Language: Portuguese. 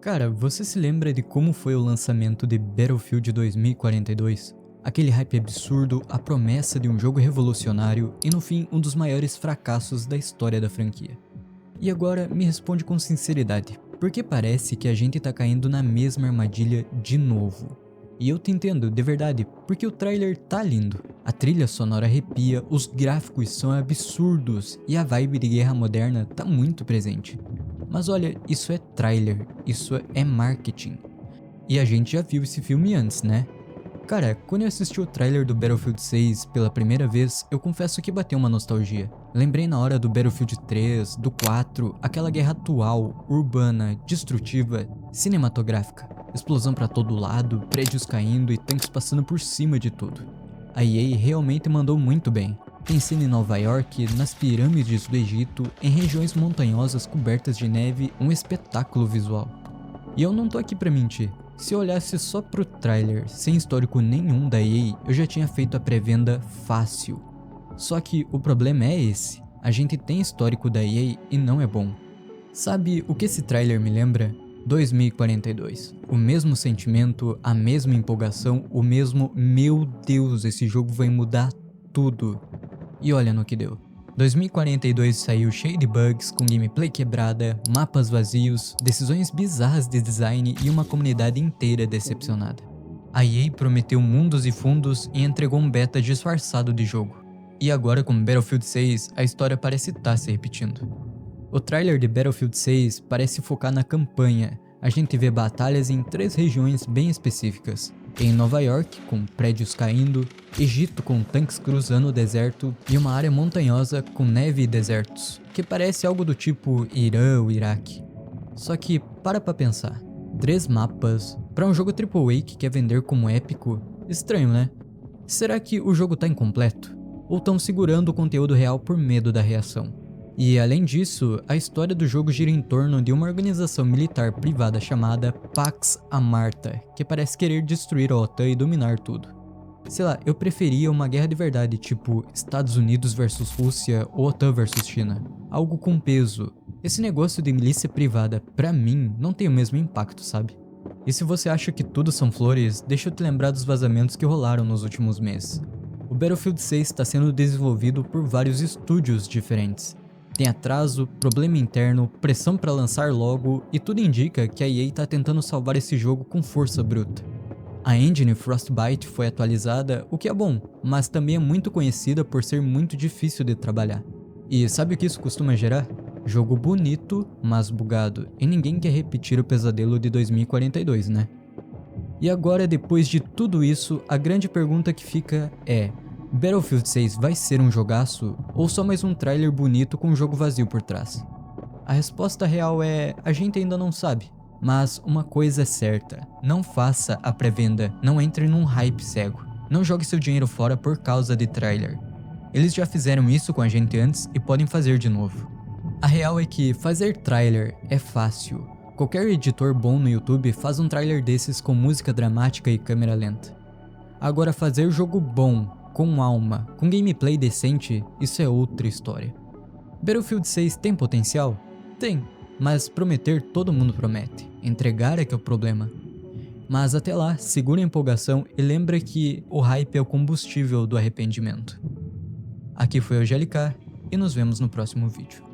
Cara, você se lembra de como foi o lançamento de Battlefield 2042? Aquele hype absurdo, a promessa de um jogo revolucionário e no fim um dos maiores fracassos da história da franquia. E agora me responde com sinceridade, porque parece que a gente tá caindo na mesma armadilha de novo. E eu te entendo, de verdade, porque o trailer tá lindo, a trilha sonora arrepia, os gráficos são absurdos e a vibe de guerra moderna tá muito presente. Mas olha, isso é trailer, isso é marketing. E a gente já viu esse filme antes, né? Cara, quando eu assisti o trailer do Battlefield 6 pela primeira vez, eu confesso que bateu uma nostalgia. Lembrei na hora do Battlefield 3, do 4, aquela guerra atual, urbana, destrutiva, cinematográfica. Explosão pra todo lado, prédios caindo e tanques passando por cima de tudo. A EA realmente mandou muito bem. Tem cena em Nova York, nas pirâmides do Egito, em regiões montanhosas cobertas de neve, um espetáculo visual. E eu não tô aqui pra mentir. Se eu olhasse só pro trailer, sem histórico nenhum da EA, eu já tinha feito a pré-venda fácil. Só que o problema é esse, a gente tem histórico da EA e não é bom. Sabe o que esse trailer me lembra? 2042. O mesmo sentimento, a mesma empolgação, o mesmo meu Deus, esse jogo vai mudar tudo. E olha no que deu. 2042 saiu cheio de bugs, com gameplay quebrada, mapas vazios, decisões bizarras de design e uma comunidade inteira decepcionada. A EA prometeu mundos e fundos e entregou um beta disfarçado de jogo. E agora com Battlefield 6, a história parece estar se repetindo. O trailer de Battlefield 6 parece focar na campanha. A gente vê batalhas em 3 regiões bem específicas. Em Nova York, com prédios caindo, Egito com tanques cruzando o deserto e uma área montanhosa com neve e desertos, que parece algo do tipo Irã ou Iraque. Só que para pra pensar, 3 mapas para um jogo AAA que quer vender como épico, estranho né? Será que o jogo tá incompleto? Ou tão segurando o conteúdo real por medo da reação? E além disso, a história do jogo gira em torno de uma organização militar privada chamada Pax Amarta, que parece querer destruir a OTAN e dominar tudo. Sei lá, eu preferia uma guerra de verdade, tipo Estados Unidos versus Rússia ou OTAN versus China. Algo com peso. Esse negócio de milícia privada, pra mim, não tem o mesmo impacto, sabe? E se você acha que tudo são flores, deixa eu te lembrar dos vazamentos que rolaram nos últimos meses. O Battlefield 6 está sendo desenvolvido por vários estúdios diferentes. Tem atraso, problema interno, pressão para lançar logo e tudo indica que a EA tá tentando salvar esse jogo com força bruta. A engine Frostbite foi atualizada, o que é bom, mas também é muito conhecida por ser muito difícil de trabalhar. E sabe o que isso costuma gerar? Jogo bonito, mas bugado, e ninguém quer repetir o pesadelo de 2042, né? E agora, depois de tudo isso, a grande pergunta que fica é: Battlefield 6 vai ser um jogaço ou só mais um trailer bonito com um jogo vazio por trás? A resposta real é: a gente ainda não sabe. Mas uma coisa é certa, não faça a pré-venda, não entre num hype cego. Não jogue seu dinheiro fora por causa de trailer. Eles já fizeram isso com a gente antes e podem fazer de novo. A real é que fazer trailer é fácil. Qualquer editor bom no YouTube faz um trailer desses com música dramática e câmera lenta. Agora fazer jogo bom, com alma, com gameplay decente, isso é outra história. Battlefield 6 tem potencial? Tem, mas prometer todo mundo promete, entregar é que é o problema. Mas até lá, segura a empolgação e lembra que o hype é o combustível do arrependimento. Aqui foi o GLK e nos vemos no próximo vídeo.